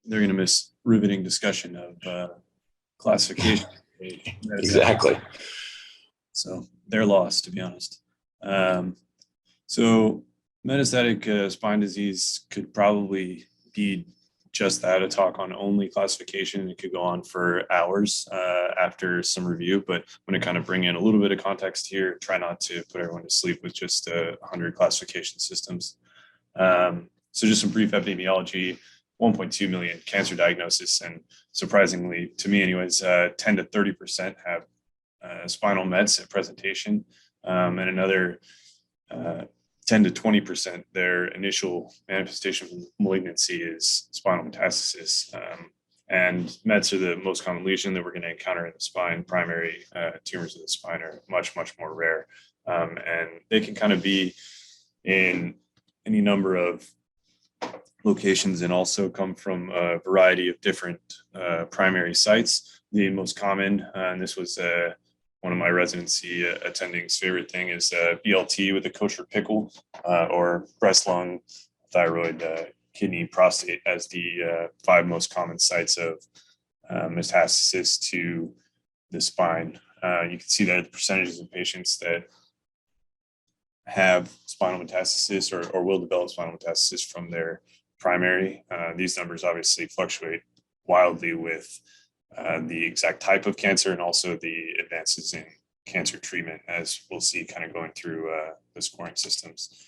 they're going to miss riveting discussion of classification. Exactly. So they're lost, to be honest. So metastatic spine disease could probably be just that, a talk on only classification. It could go on for hours after some review, but I'm going to kind of bring in a little bit of context here, try not to put everyone to sleep with just 100 classification systems. So just some brief epidemiology, 1.2 million cancer diagnosis, and surprisingly, to me anyways, 10 to 30% have spinal mets at presentation, and another 10 to 20%, their initial manifestation of malignancy is spinal metastasis. And mets are the most common lesion that we're going to encounter in the spine. Primary tumors of the spine are much, much more rare. And they can kind of be in any number of locations and also come from a variety of different primary sites. The most common, and this was one of my residency attendings' favorite thing, is BLT with a kosher pickle, or breast, lung, thyroid, kidney, prostate as the 5 most common sites of metastasis to the spine. You can see that the percentages of patients that have spinal metastasis or will develop spinal metastasis from their primary. These numbers obviously fluctuate wildly with the exact type of cancer and also the advances in cancer treatment, as we'll see kind of going through the scoring systems.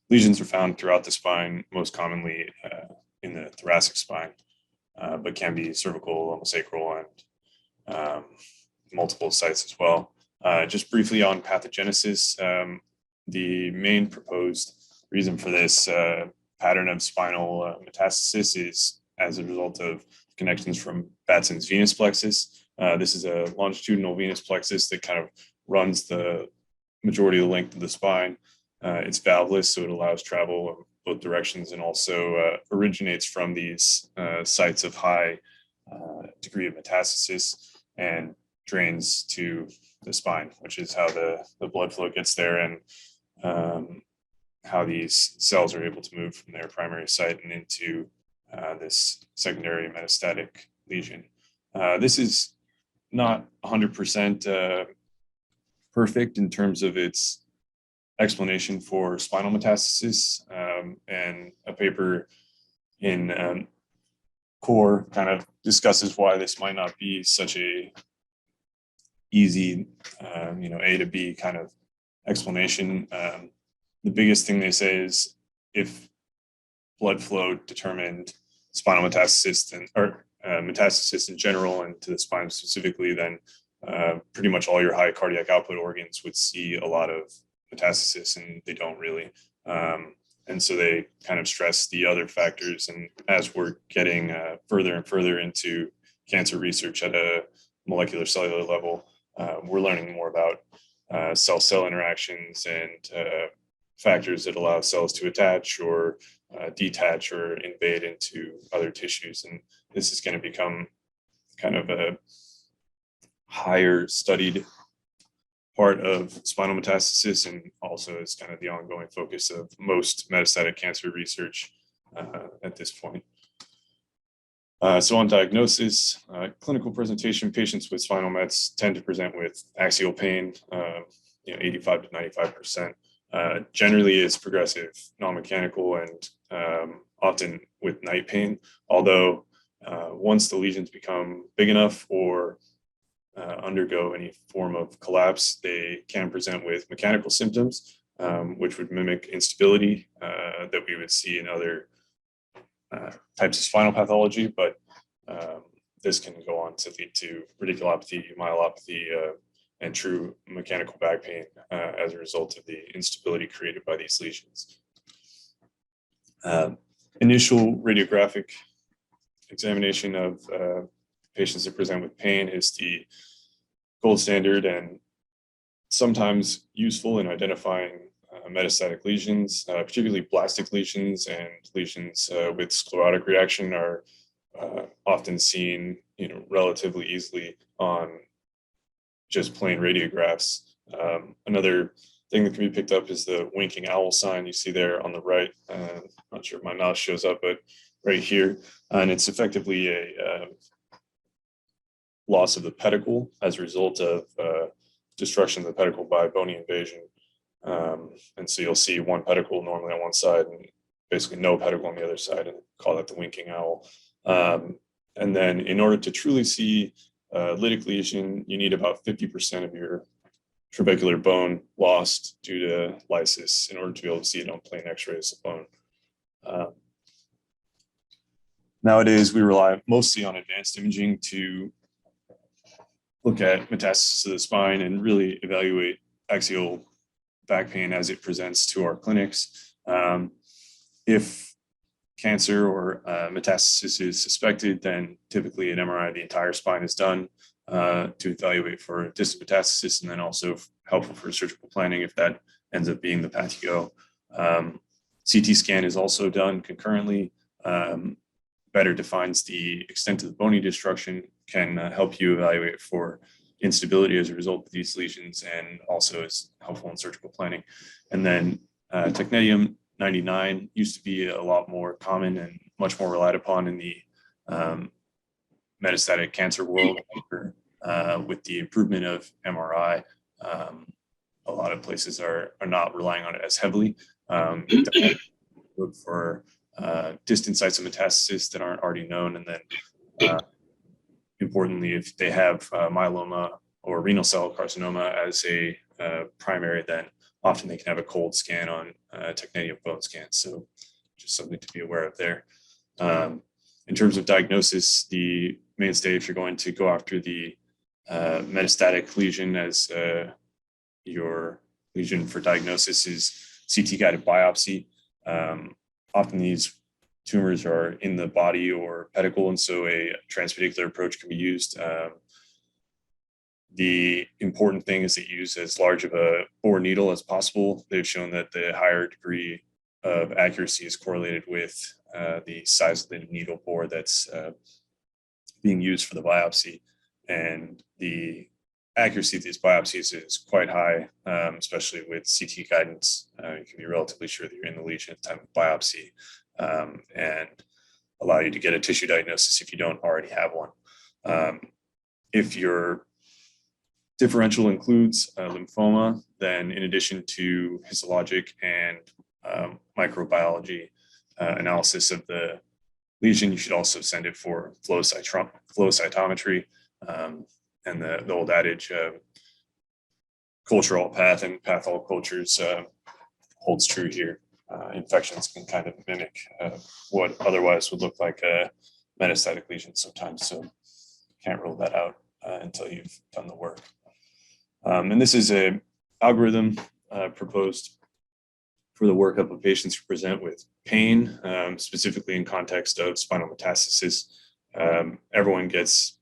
Lesions are found throughout the spine, most commonly in the thoracic spine, but can be cervical, lomosacral, and multiple sites as well. Just briefly on pathogenesis, the main proposed reason for this pattern of spinal metastasis is as a result of connections from Batson's venous plexus. This is a longitudinal venous plexus that kind of runs the majority of the length of the spine. It's valveless, so it allows travel both directions, and also originates from these sites of high degree of metastasis and drains to the spine, which is how the blood flow gets there, and how these cells are able to move from their primary site and into this secondary metastatic lesion. This is not 100% perfect in terms of its explanation for spinal metastasis, and a paper in Core kind of discusses why this might not be such a easy, A to B kind of explanation. The biggest thing they say is if blood flow determined spinal metastasis or metastasis in general and to the spine specifically, then pretty much all your high cardiac output organs would see a lot of metastasis, and they don't really. And so they kind of stress the other factors. And as we're getting further and further into cancer research at a molecular cellular level, we're learning more about cell-cell interactions and factors that allow cells to attach or detach or invade into other tissues. And this is going to become kind of a higher studied part of spinal metastasis, and also is kind of the ongoing focus of most metastatic cancer research at this point. So on diagnosis, clinical presentation, patients with spinal mets tend to present with axial pain, 85 to 95%. Generally is progressive, non-mechanical, and often with night pain. Although once the lesions become big enough or undergo any form of collapse, they can present with mechanical symptoms, which would mimic instability that we would see in other types of spinal pathology. But this can go on to lead to radiculopathy, myelopathy, and true mechanical back pain as a result of the instability created by these lesions. Initial radiographic examination of patients that present with pain is the gold standard and sometimes useful in identifying metastatic lesions, particularly blastic lesions, and lesions with sclerotic reaction are often seen, relatively easily on just plain radiographs. Another thing that can be picked up is the winking owl sign you see there on the right. Not sure if my mouse shows up, but right here, and it's effectively a loss of the pedicle as a result of destruction of the pedicle by bony invasion. And so you'll see one pedicle normally on one side and basically no pedicle on the other side, and call that the winking owl. And then in order to truly see lytic lesion, you need about 50% of your trabecular bone lost due to lysis in order to be able to see it on plain x-rays of bone. Nowadays, we rely mostly on advanced imaging to look at metastasis of the spine and really evaluate axial back pain as it presents to our clinics. If cancer or metastasis is suspected, then typically an MRI of the entire spine is done to evaluate for distant metastasis, and then also helpful for surgical planning if that ends up being the path you go. CT scan is also done concurrently. Better defines the extent of the bony destruction, can help you evaluate for instability as a result of these lesions, and also is helpful in surgical planning. And then technetium 99 used to be a lot more common and much more relied upon in the metastatic cancer world. With the improvement of MRI, a lot of places are not relying on it as heavily. Look for distant sites of metastasis that aren't already known, and then importantly, if they have myeloma or renal cell carcinoma as a primary, then often they can have a cold scan on technetium bone scan. So just something to be aware of there. In terms of diagnosis, the mainstay, if you're going to go after the metastatic lesion as your lesion for diagnosis, is CT-guided biopsy. Often these tumors are in the body or pedicle, and so a transpedicular approach can be used. The important thing is to use as large of a bore needle as possible. They've shown that the higher degree of accuracy is correlated with the size of the needle bore that's being used for the biopsy. And the accuracy of these biopsies is quite high, especially with CT guidance. You can be relatively sure that you're in the lesion at the time of biopsy, and allow you to get a tissue diagnosis if you don't already have one. If your differential includes lymphoma, then in addition to histologic and microbiology analysis of the lesion, you should also send it for flow cytometry. And the old adage, culture alt path, and path all cultures holds true here. Infections can kind of mimic what otherwise would look like a metastatic lesion sometimes, so can't rule that out until you've done the work. And this is an algorithm proposed for the workup of patients who present with pain, specifically in context of spinal metastasis. Everyone gets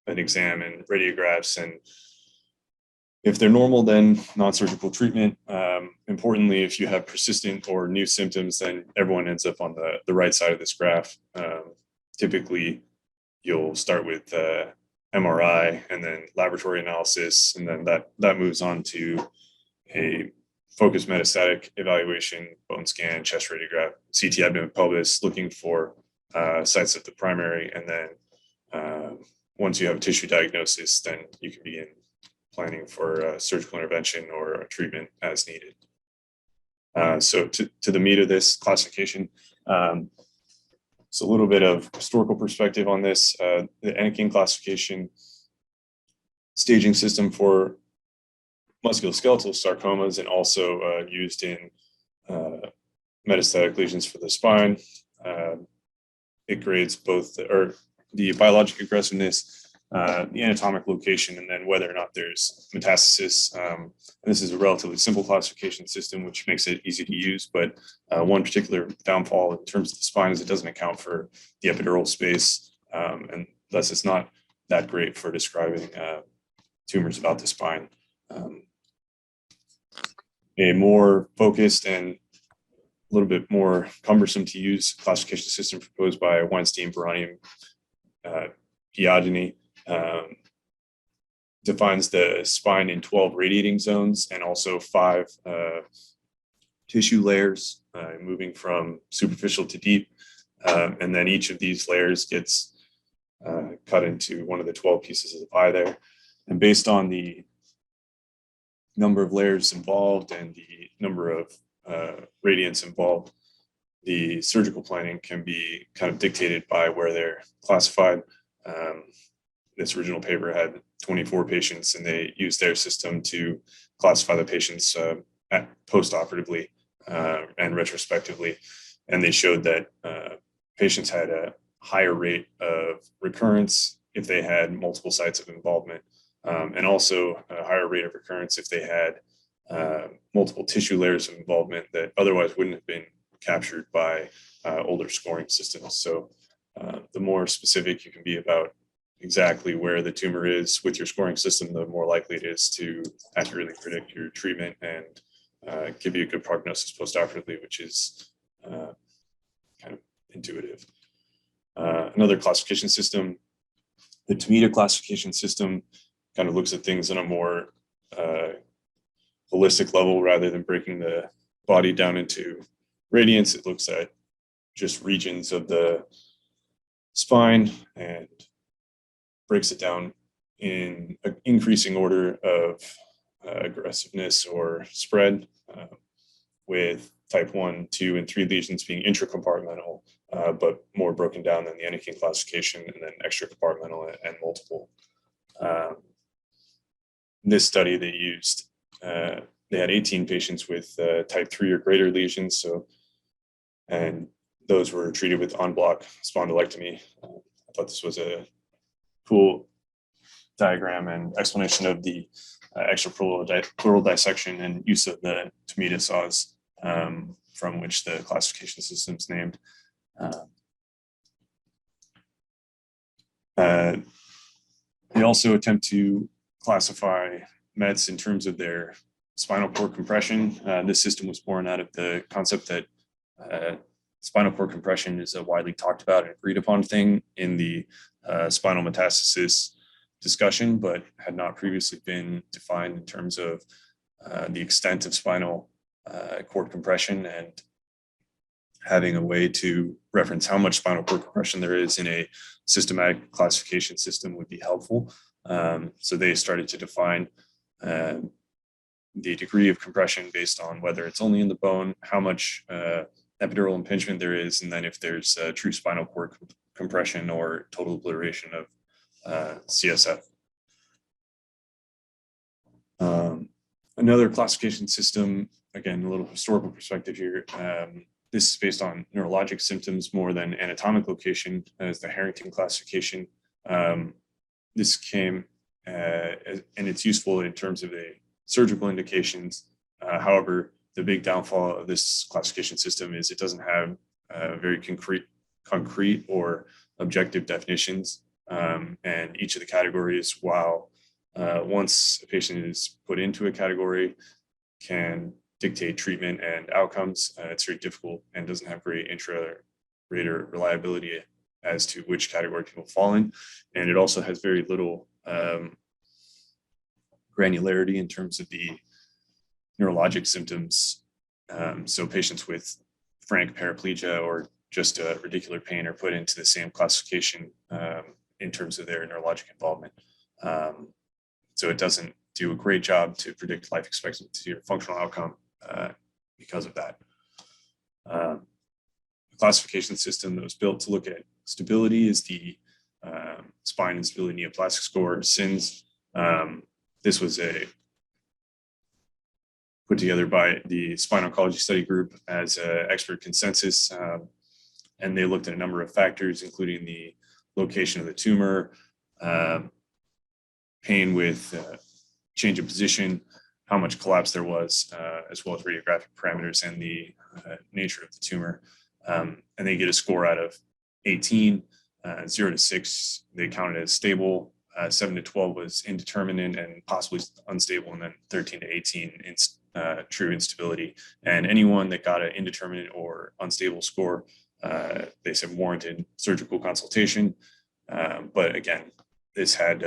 an exam and radiographs, and if they're normal, then non-surgical treatment. Importantly, if you have persistent or new symptoms, then everyone ends up on the right side of this graph. Typically, you'll start with MRI and then laboratory analysis, and then that moves on to a focused metastatic evaluation, bone scan, chest radiograph, CT abdomen pelvis, looking for sites of the primary, and then once you have a tissue diagnosis, then you can begin planning for surgical intervention or a treatment as needed. So to the meat of this classification, so a little bit of historical perspective on this. The Anakin classification staging system for musculoskeletal sarcomas, and also used in metastatic lesions for the spine. It grades both the biologic aggressiveness, the anatomic location, and then whether or not there's metastasis. And this is a relatively simple classification system, which makes it easy to use. But one particular downfall in terms of the spine is it doesn't account for the epidural space, and thus it's not that great for describing tumors about the spine. A more focused and a little bit more cumbersome to use classification system proposed by Weinstein, Barrani, Piagini, defines the spine in 12 radiating zones and also 5 tissue layers, moving from superficial to deep. And then each of these layers gets cut into one of the 12 pieces of the pie there. And based on the number of layers involved and the number of radiants involved, the surgical planning can be kind of dictated by where they're classified. This original paper had 24 patients, and they used their system to classify the patients post-operatively and retrospectively. And they showed that patients had a higher rate of recurrence if they had multiple sites of involvement, and also a higher rate of recurrence if they had multiple tissue layers of involvement that otherwise wouldn't have been captured by older scoring systems. So the more specific you can be about exactly where the tumor is with your scoring system, the more likely it is to accurately predict your treatment and give you a good prognosis post-operatively, which is kind of intuitive. Another classification system, the TOMITA classification system, kind of looks at things on a more holistic level rather than breaking the body down into radiants. It looks at just regions of the spine and breaks it down in an increasing order of aggressiveness or spread, with type 1, 2, and 3 lesions being intracompartmental, but more broken down than the Anakin classification, and then extracompartmental and multiple. In this study, they used, they had 18 patients with type 3 or greater lesions, and those were treated with en-bloc spondylectomy. I thought this was a cool diagram and explanation of the extrapleural dissection and use of the TOMITA saws, from which the classification system is named. They also attempt to classify mets in terms of their spinal cord compression. This system was born out of the concept that spinal cord compression is a widely talked about and agreed upon thing in the spinal metastasis discussion, but had not previously been defined in terms of the extent of spinal cord compression, and having a way to reference how much spinal cord compression there is in a systematic classification system would be helpful. So they started to define the degree of compression based on whether it's only in the bone, how much epidural impingement there is, and then if there's true spinal cord compression or total obliteration of CSF. Another classification system, again, a little historical perspective here. This is based on neurologic symptoms more than anatomic location, as the Harrington classification. This came, and it's useful in terms of the surgical indications. However, the big downfall of this classification system is it doesn't have very concrete or objective definitions. And each of the categories, while once a patient is put into a category, can dictate treatment and outcomes, it's very difficult and doesn't have great intra-rater reliability as to which category people fall in. And it also has very little granularity in terms of the neurologic symptoms. So patients with frank paraplegia or just radicular pain are put into the same classification in terms of their neurologic involvement. So it doesn't do a great job to predict life expectancy or functional outcome because of that. The classification system that was built to look at stability is the Spine Instability Neoplastic Score, SINS. This was put together by the Spine Oncology Study Group as an expert consensus, and they looked at a number of factors, including the location of the tumor, pain with change of position, how much collapse there was, as well as radiographic parameters and the nature of the tumor. And they get a score out of 18, 0 to 6, they counted as stable, 7 to 12 was indeterminate and possibly unstable, and then 13 to 18 true instability. And anyone that got an indeterminate or unstable score, they said warranted surgical consultation. But again, this had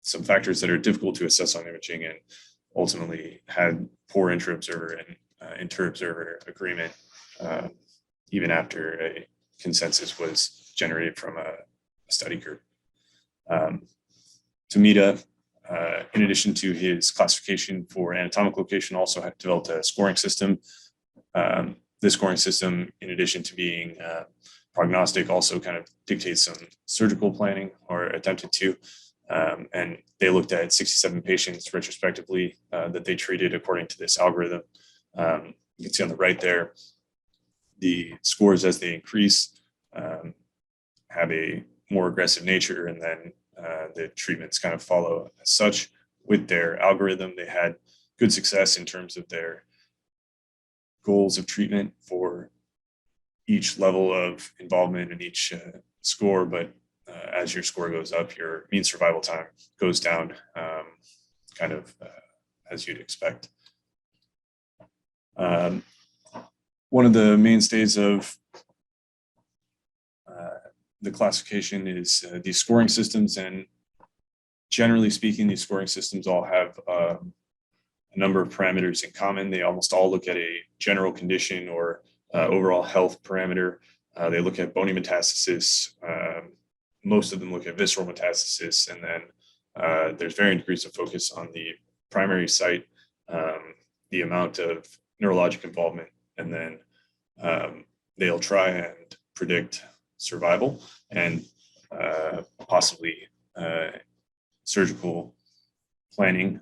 some factors that are difficult to assess on imaging, and ultimately had poor intra-observer and inter-observer agreement, even after a consensus was generated from a study group. Tomita, in addition to his classification for anatomic location, also had developed a scoring system. This scoring system, in addition to being prognostic, also kind of dictates some surgical planning, or attempted to. And they looked at 67 patients retrospectively that they treated according to this algorithm. You can see on the right there, the scores as they increase have a more aggressive nature, and then the treatments kind of follow as such. With their algorithm, they had good success in terms of their goals of treatment for each level of involvement in each score, but as your score goes up, your mean survival time goes down, as you'd expect. One of the mainstays of the classification is these scoring systems, and generally speaking, these scoring systems all have a number of parameters in common. They almost all look at a general condition or overall health parameter. They look at bony metastasis. Most of them look at visceral metastasis, and then there's varying degrees of focus on the primary site, the amount of neurologic involvement, and then they'll try and predict survival and possibly surgical planning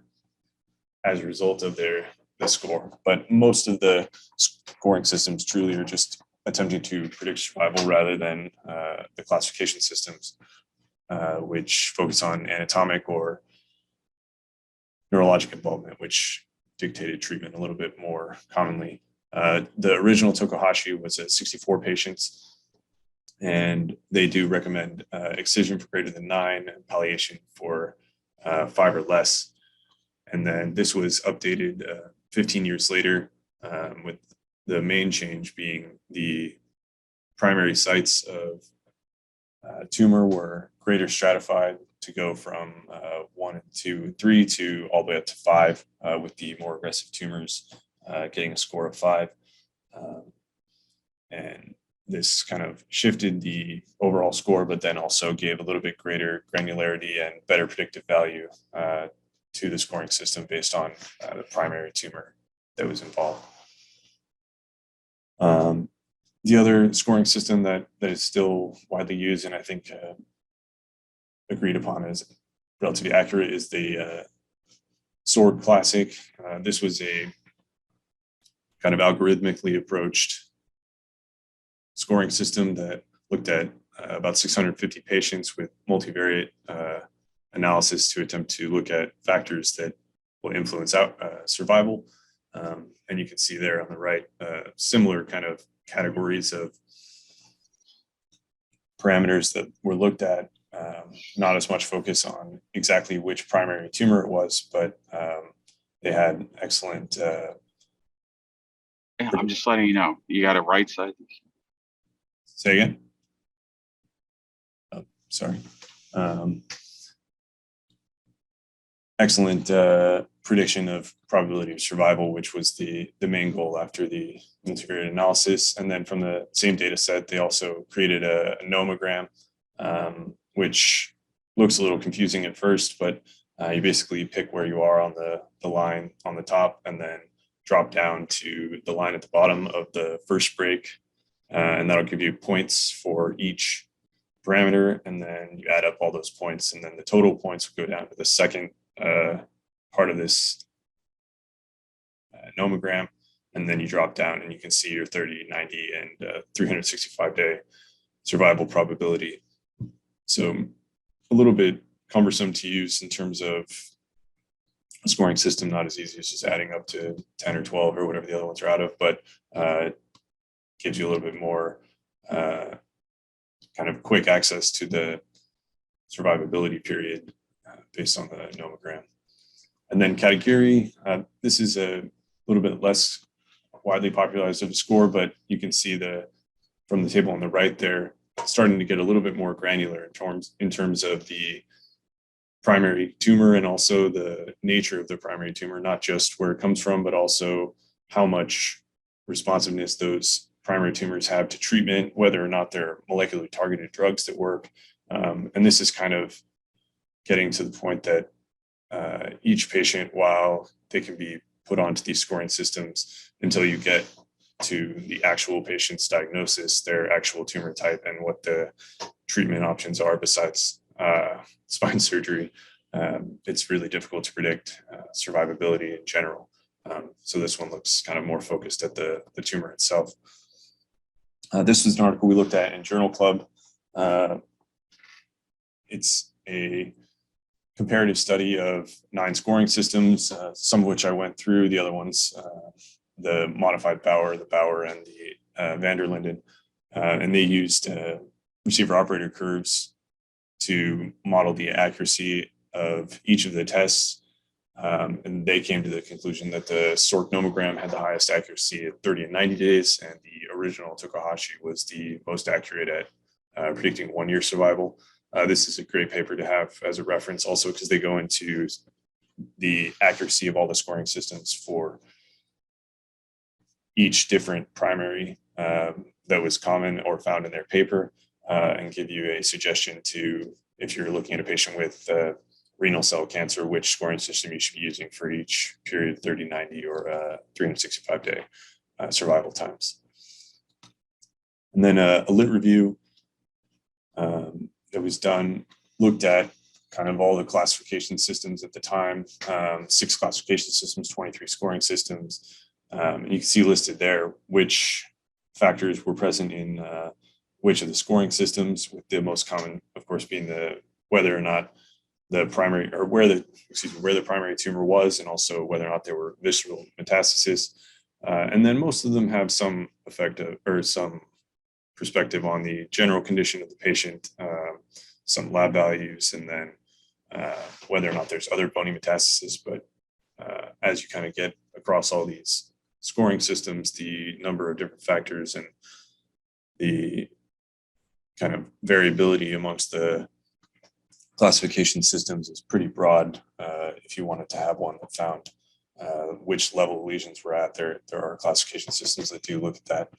as a result of the score. But most of the scoring systems truly are just attempting to predict survival rather than the classification systems, which focus on anatomic or neurologic involvement, which dictated treatment a little bit more commonly. The original Tokuhashi was at 64 patients, and they do recommend excision for greater than 9 and palliation for 5 or less. And then this was updated 15 years later, with the main change being the primary sites of tumor were greater stratified to go from 1 and 2 and 3 to all the way up to 5, with the more aggressive tumors getting a score of 5. And this kind of shifted the overall score, but then also gave a little bit greater granularity and better predictive value to the scoring system based on the primary tumor that was involved. The other scoring system that is still widely used, and I think agreed upon as relatively accurate, is the SWORD Classic. This was a kind of algorithmically approached scoring system that looked at about 650 patients with multivariate analysis to attempt to look at factors that will influence survival. And you can see there on the right, similar kind of categories of parameters that were looked at, not as much focus on exactly which primary tumor it was, but they had excellent. I'm just letting you know, you got it right side. Say again? Oh, sorry. Excellent prediction of probability of survival, which was the main goal after the multivariate analysis. And then from the same data set, they also created a nomogram, which looks a little confusing at first, but you basically pick where you are on the line on the top and then drop down to the line at the bottom of the first break. And that'll give you points for each parameter. And then you add up all those points, and then the total points will go down to the second part of this nomogram. And then you drop down and you can see your 30, 90, and 365-day survival probability. So a little bit cumbersome to use in terms of a scoring system, not as easy as just adding up to 10 or 12 or whatever the other ones are out of, but gives you a little bit more kind of quick access to the survivability period based on the nomogram. And then Katagiri, this is a little bit less widely popularized of a score, but you can see from the table on the right there, starting to get a little bit more granular in terms of the primary tumor and also the nature of the primary tumor, not just where it comes from, but also how much responsiveness those primary tumors have to treatment, whether or not they're molecularly targeted drugs that work. And this is kind of getting to the point that each patient, while they can be put onto these scoring systems until you get to the actual patient's diagnosis, their actual tumor type, and what the treatment options are besides spine surgery, it's really difficult to predict survivability in general. So this one looks kind of more focused at the tumor itself. This was an article we looked at in Journal Club. It's a comparative study of 9 scoring systems, some of which I went through, the other ones, the modified Bauer, the Bauer, and the van der Linden. And they used receiver operator curves to model the accuracy of each of the tests. And they came to the conclusion that the Sork nomogram had the highest accuracy at 30 and 90 days, and the original Tokahashi was the most accurate at predicting 1-year survival. This is a great paper to have as a reference also because they go into the accuracy of all the scoring systems for each different primary that was common or found in their paper, and give you a suggestion to, if you're looking at a patient with renal cell cancer, which scoring system you should be using for each period, 30, 90, or 365-day survival times. And then a lit review that was done looked at kind of all the classification systems at the time, 6 classification systems, 23 scoring systems. And you can see listed there which factors were present in which of the scoring systems, with the most common, of course, being the whether or not the primary, or where the primary tumor was, and also whether or not there were visceral metastases. And then most of them have some effect or some perspective on the general condition of the patient, some lab values, and then whether or not there's other bony metastasis. But as you kind of get across all these scoring systems, the number of different factors and the kind of variability amongst the classification systems is pretty broad. If you wanted to have one that found which level lesions were at, there are classification systems that do look at that.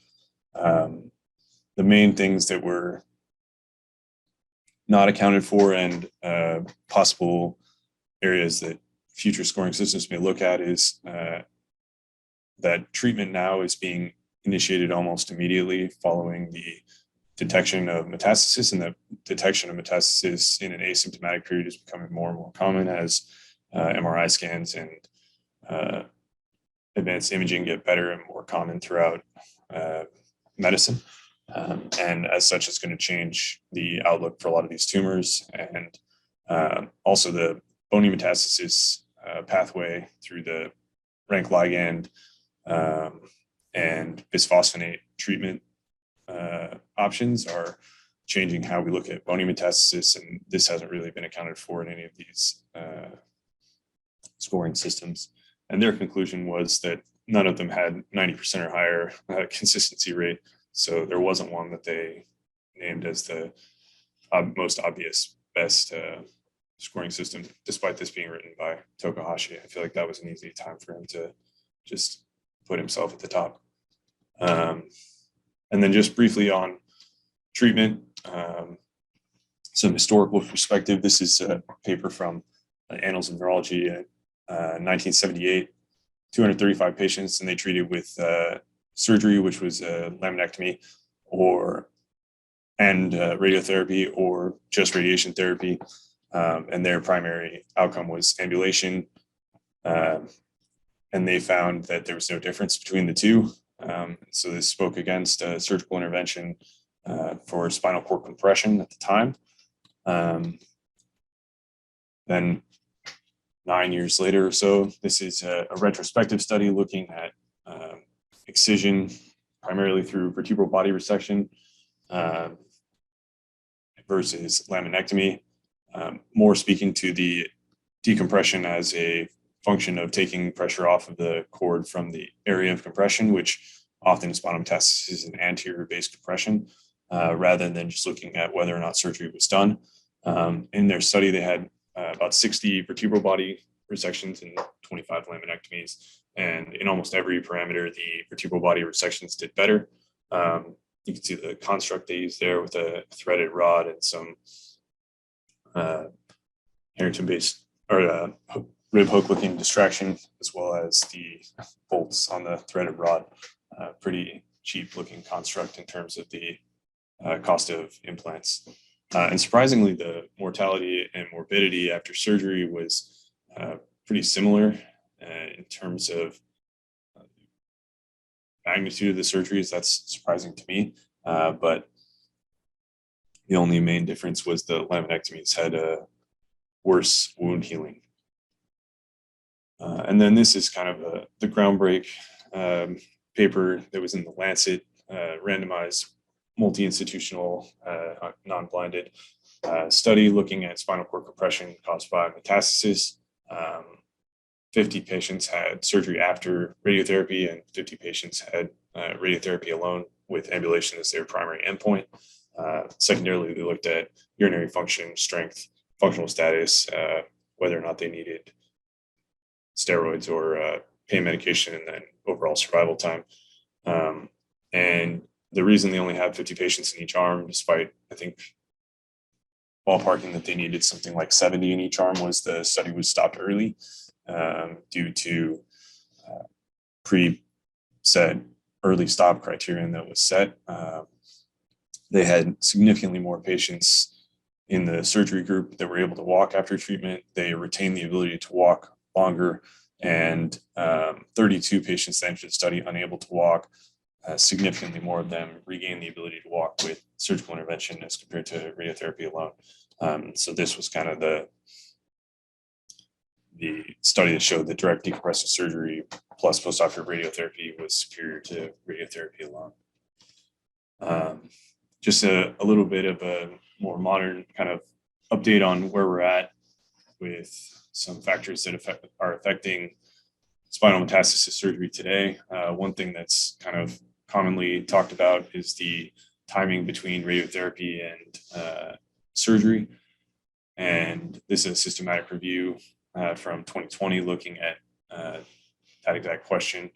The main things that were not accounted for and possible areas that future scoring systems may look at is that treatment now is being initiated almost immediately following the detection of metastasis, and the detection of metastasis in an asymptomatic period is becoming more and more common as MRI scans and advanced imaging get better and more common throughout medicine. And as such, it's going to change the outlook for a lot of these tumors. And also the bony metastasis pathway through the rank ligand and bisphosphonate treatment options are changing how we look at bony metastasis, and this hasn't really been accounted for in any of these scoring systems. And their conclusion was that none of them had 90% or higher consistency rate, so there wasn't one that they named as the most obvious best scoring system, despite this being written by Tokahashi. I feel like that was an easy time for him to just put himself at the top. And then just briefly on treatment, some historical perspective. This is a paper from Annals of Neurology, 1978, 235 patients, and they treated with surgery, which was laminectomy, and radiotherapy, or just radiation therapy. And their primary outcome was ambulation. And they found that there was no difference between the two. So this spoke against surgical intervention for spinal cord compression at the time. Then 9 years later or so, this is a retrospective study looking at excision primarily through vertebral body resection versus laminectomy, more speaking to the decompression as a function of taking pressure off of the cord from the area of compression, which often in spinal metastasis is an anterior base compression, rather than just looking at whether or not surgery was done. In their study, they had about 60 vertebral body resections and 25 laminectomies. And in almost every parameter, the vertebral body resections did better. You can see the construct they use there with a threaded rod and some Harrington-based or rib hook looking distraction, as well as the bolts on the threaded rod. Pretty cheap looking construct in terms of the cost of implants. And surprisingly, the mortality and morbidity after surgery was pretty similar in terms of magnitude of the surgeries. That's surprising to me. But the only main difference was the laminectomies had a worse wound healing. And then this is kind of the groundbreak paper that was in the Lancet, randomized multi-institutional non-blinded study looking at spinal cord compression caused by metastasis. 50 patients had surgery after radiotherapy and 50 patients had radiotherapy alone with ambulation as their primary endpoint. Secondarily, they looked at urinary function, strength, functional status, whether or not they needed steroids or pain medication, and then overall survival time. And the reason they only had 50 patients in each arm, despite, I think, ballparking that they needed something like 70 in each arm, was the study was stopped early due to pre-set early stop criterion that was set. They had significantly more patients in the surgery group that were able to walk after treatment. They retained the ability to walk longer, and 32 patients that entered the study unable to walk. Significantly more of them regained the ability to walk with surgical intervention as compared to radiotherapy alone. So this was kind of the study that showed that direct decompressive surgery plus postoperative radiotherapy was superior to radiotherapy alone. Just a little bit of a more modern kind of update on where we're at with some factors that are affecting spinal metastasis surgery today. One thing that's kind of commonly talked about is the timing between radiotherapy and surgery. And this is a systematic review from 2020 looking at that exact question,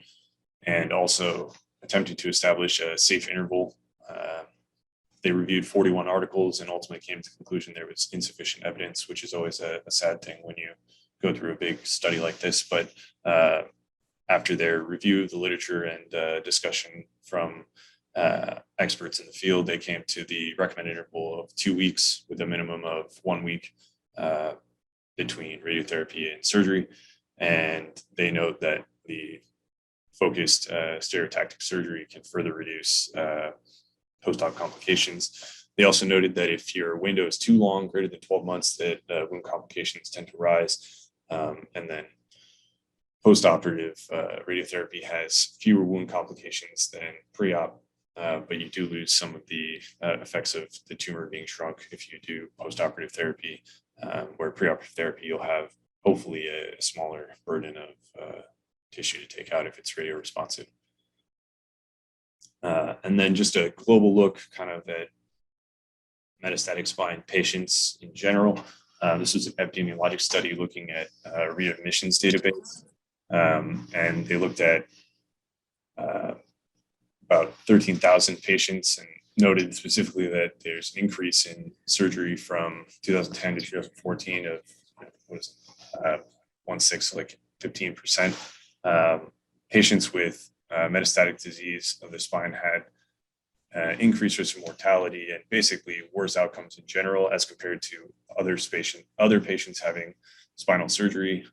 and also attempting to establish a safe interval. They reviewed 41 articles and ultimately came to the conclusion there was insufficient evidence, which is always a sad thing when you go through a big study like this. But after their review of the literature and discussion from experts in the field, they came to the recommended interval of 2 weeks with a minimum of 1 week between radiotherapy and surgery. And they note that the focused stereotactic surgery can further reduce post-op complications. They also noted that if your window is too long, greater than 12 months, that wound complications tend to rise. And then post-operative radiotherapy has fewer wound complications than pre-op, but you do lose some of the effects of the tumor being shrunk if you do post-operative therapy, where pre-operative therapy, you'll have hopefully a smaller burden of tissue to take out if it's radio responsive. And then just a global look kind of at metastatic spine patients in general. This was an epidemiologic study looking at readmissions database. And they looked at about 13,000 patients and noted specifically that there's an increase in surgery from 2010 to 2014 of like 15%. Patients with metastatic disease of the spine had increased risk of mortality and basically worse outcomes in general as compared to other patients having spinal surgery.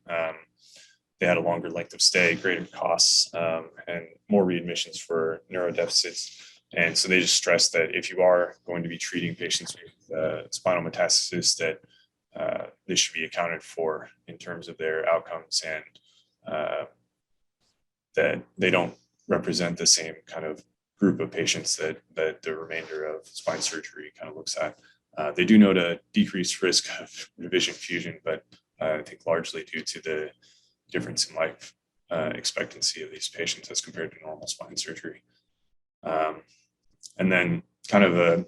They had a longer length of stay, greater costs, and more readmissions for neurodeficits. And so they just stressed that if you are going to be treating patients with spinal metastasis, that this should be accounted for in terms of their outcomes, and that they don't represent the same kind of group of patients that the remainder of spine surgery kind of looks at. They do note a decreased risk of revision fusion, but I think largely due to the difference in life expectancy of these patients as compared to normal spine surgery. And then kind of a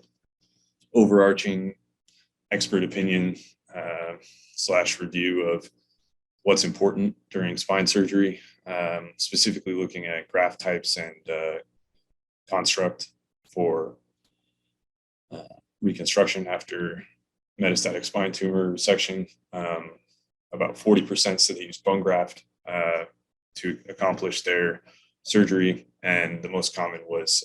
overarching expert opinion / review of what's important during spine surgery, specifically looking at graft types and construct. for reconstruction after metastatic spine tumor resection. About 40% said they used bone graft to accomplish their surgery, and the most common was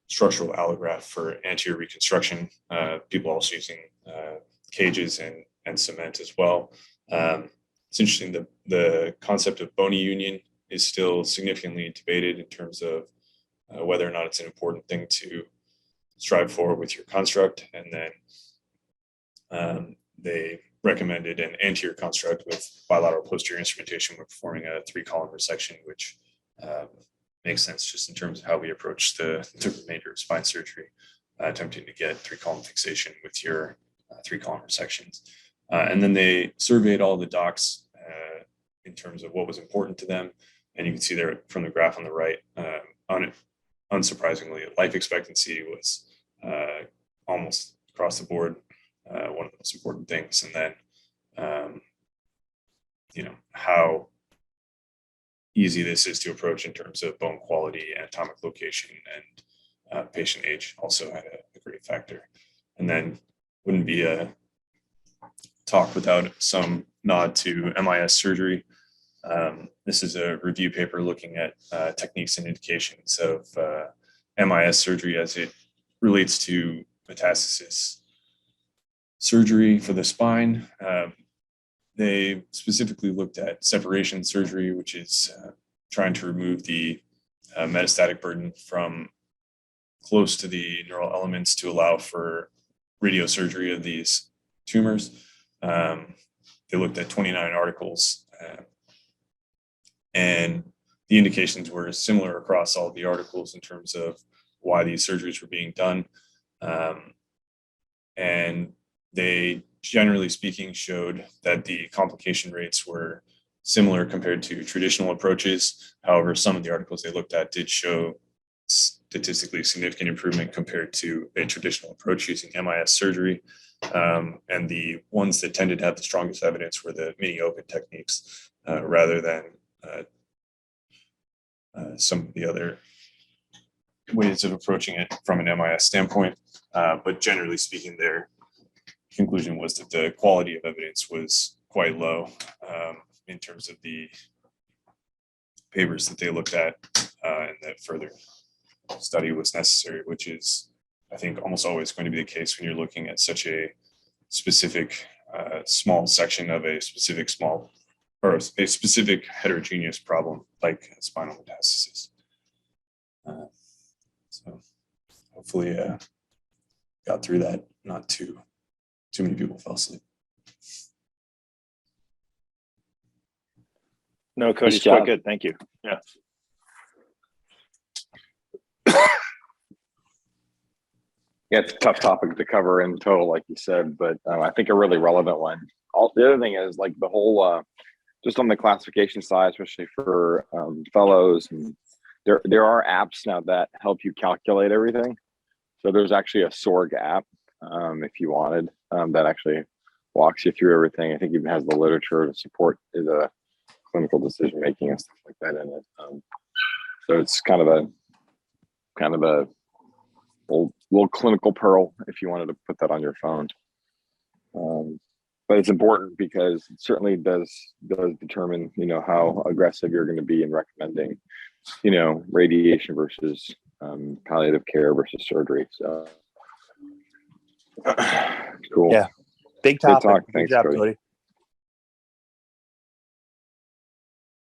structural allograft for anterior reconstruction. People also using cages and cement as well. It's interesting, the concept of bony union is still significantly debated in terms of whether or not it's an important thing to strive for with your construct. And then they recommended an anterior construct with bilateral posterior instrumentation when performing a 3-column resection, which makes sense just in terms of how we approach the remainder of spine surgery, attempting to get 3-column fixation with your 3-column resections. And then they surveyed all the docs in terms of what was important to them. And you can see there from the graph on the right, unsurprisingly, life expectancy was almost across the board one of the most important things. And then, how easy this is to approach in terms of bone quality, anatomic location, and patient age also had a great factor. And then wouldn't be a talk without some nod to MIS surgery. This is a review paper looking at techniques and indications of MIS surgery as it relates to metastasis surgery for the spine. They specifically looked at separation surgery, which is trying to remove the metastatic burden from close to the neural elements to allow for radiosurgery of these tumors. They looked at 29 articles, and the indications were similar across all the articles in terms of why these surgeries were being done. And they, generally speaking, showed that the complication rates were similar compared to traditional approaches. However, some of the articles they looked at did show statistically significant improvement compared to a traditional approach using MIS surgery. And the ones that tended to have the strongest evidence were the mini open techniques rather than some of the other ways of approaching it from an MIS standpoint. But generally speaking, their conclusion was that the quality of evidence was quite low in terms of the papers that they looked at, and that further study was necessary, which is, I think, almost always going to be the case when you're looking at such a specific small section of a specific small or a specific heterogeneous problem like spinal metastasis. So hopefully got through that. Not too many people fell asleep. No, Kody, it's quite good. Thank you. Yeah. Yeah, it's a tough topic to cover in total, like you said, but I think a really relevant one. The other thing is like the whole, just on the classification side, especially for fellows, and there are apps now that help you calculate everything. So there's actually a SORG app, if you wanted, that actually walks you through everything. I think even has the literature to support the clinical decision making and stuff like that in it. So it's kind of a little clinical pearl if you wanted to put that on your phone. But it's important because it certainly does determine, how aggressive you're going to be in recommending, radiation versus palliative care versus surgery. So cool. Yeah. Big topic. Good talk. Good Thanks, job, Kody. Kody.